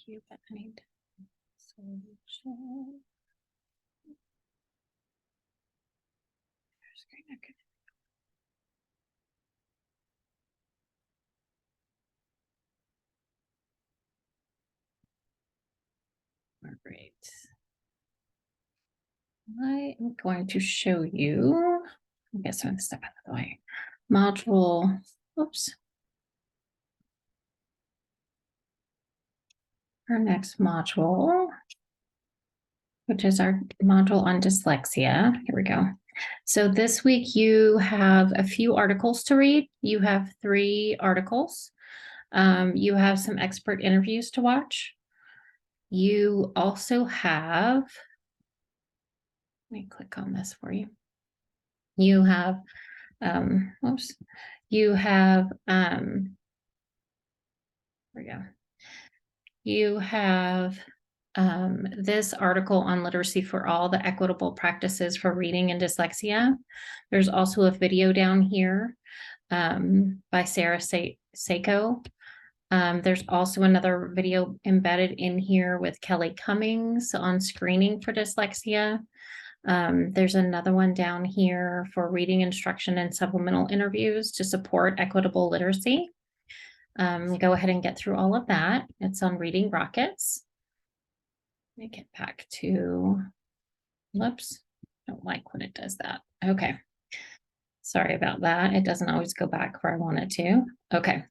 you, but I need solution. Screen, okay. All right. I am going to show you, I guess I'm going to step out of the way, module, oops. Our next module, which is our module on dyslexia. Here we go. So this week you have a few articles to read. You have 3 articles. You have some expert interviews to watch. You also have, let me click on this for you. You have, oops, you have, here we go. You have this article on literacy for all, the equitable practices for reading and dyslexia. There's also a video down here by Sarah Seiko. There's also another video embedded in here with Kelly Cummings on screening for dyslexia. There's another one down here for reading instruction and supplemental interviews to support equitable literacy. Go ahead and get through all of that. It's on Reading Rockets. Let me get back to, whoops, don't like when it does that. Okay. Sorry about that. It doesn't always go back where I want it to. Okay.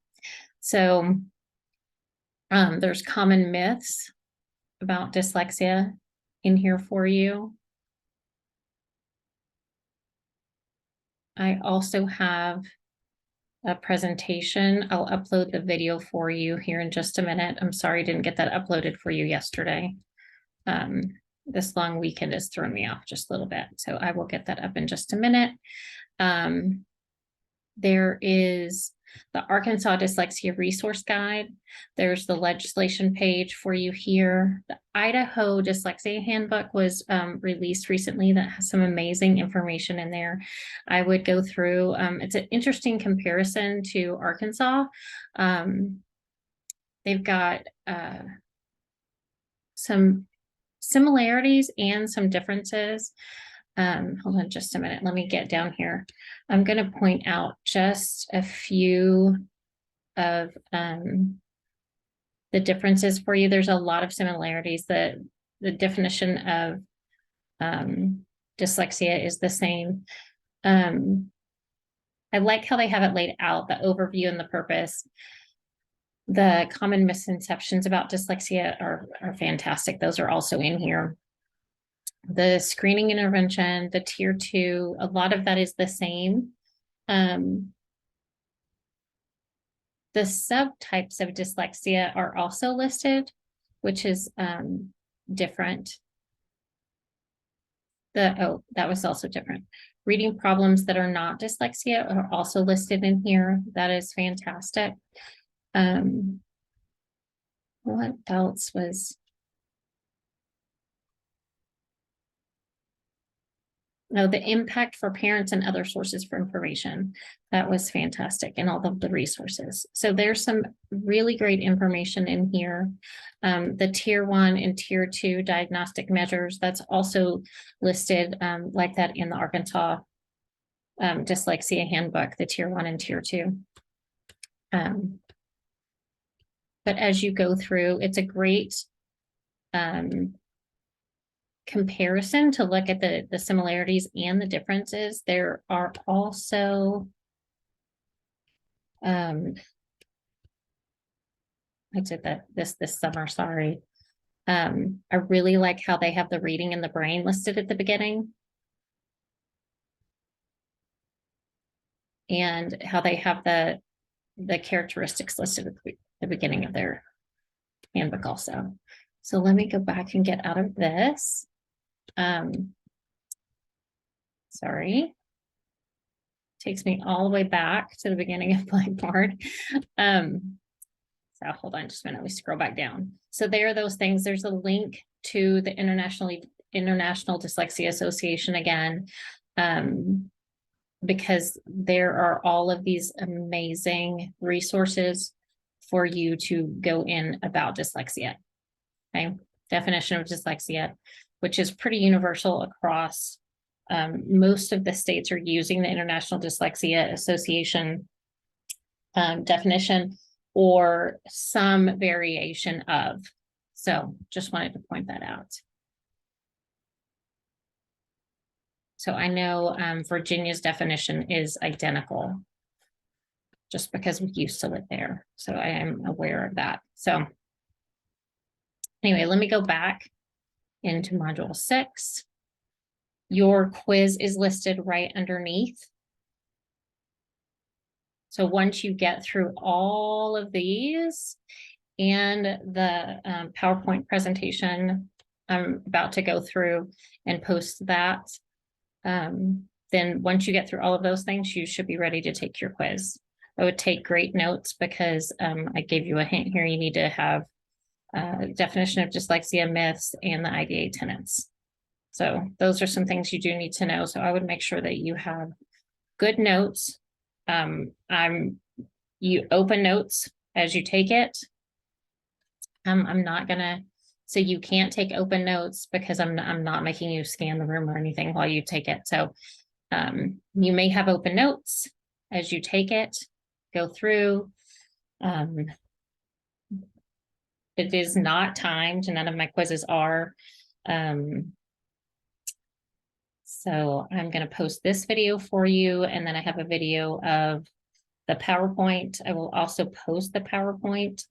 So there's common myths about dyslexia in here for you. I also have a presentation. I'll upload the video for you here in just a minute. I'm sorry I didn't get that uploaded for you yesterday. This long weekend has thrown me off just a little bit, so I will get that up in just a minute. There is the Arkansas Dyslexia Resource Guide. There's the legislation page for you here. The Idaho Dyslexia Handbook was released recently that has some amazing information in there. I would go through, it's an interesting comparison to Arkansas. They've got some similarities and some differences. Hold on just a minute. Let me get down here. I'm going to point out just a few of the differences for you. There's a lot of similarities. The definition of dyslexia is the same. I like how they have it laid out, the overview and the purpose. The common misconceptions about dyslexia are fantastic. Those are also in here. The screening intervention, the tier 2, a lot of that is the same. The subtypes of dyslexia are also listed, which is different. That was also different. Reading problems that are not dyslexia are also listed in here. That is fantastic. What else was? No, the impact for parents and other sources for information. That was fantastic, and all of the resources. So there's some really great information in here. The tier 1 and tier 2 diagnostic measures, that's also listed like that in the Arkansas Dyslexia Handbook, the tier 1 and tier 2. But as you go through, it's a great comparison to look at the similarities and the differences. There are also I did that this summer, sorry. I really like how they have the reading and the brain listed at the beginning, and how they have the characteristics listed at the beginning of their handbook also. So let me go back and get out of this. Sorry. Takes me all the way back to the beginning of Blackboard. So hold on just a minute, we scroll back down. So there are those things. There's a link to the International Dyslexia Association again, because there are all of these amazing resources for you to go in about dyslexia. Okay, definition of dyslexia, which is pretty universal across most of the states are using the International Dyslexia Association definition or some variation of. So just wanted to point that out. So I know Virginia's definition is identical just because we used to live there. So I am aware of that. So anyway, let me go back into module 6. Your quiz is listed right underneath. So once you get through all of these and the PowerPoint presentation, I'm about to go through and post that. Then once you get through all of those things, you should be ready to take your quiz. I would take great notes because I gave you a hint here. You need to have definition of dyslexia, myths, and the IDA tenets. So those are some things you do need to know. So I would make sure that you have good notes. You open notes as you take it. I'm not gonna say you can't take open notes because I'm not making you scan the room or anything while you take it. So you may have open notes as you take it, go through. It is not timed. None of my quizzes are. So I'm going to post this video for you, and then I have a video of the PowerPoint. I will also post the PowerPoint.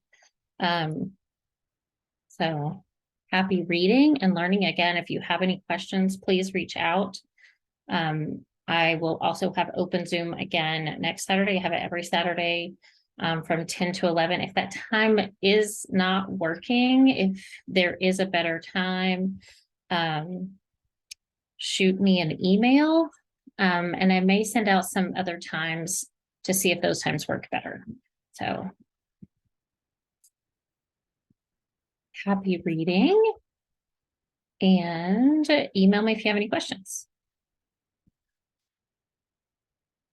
So happy reading and learning. Again, if you have any questions, please reach out. I will also have open Zoom again next Saturday. I have it every Saturday from 10 to 11. If that time is not working, if there is a better time, shoot me an email, and I may send out some other times to see if those times work better. So happy reading, and email me if you have any questions.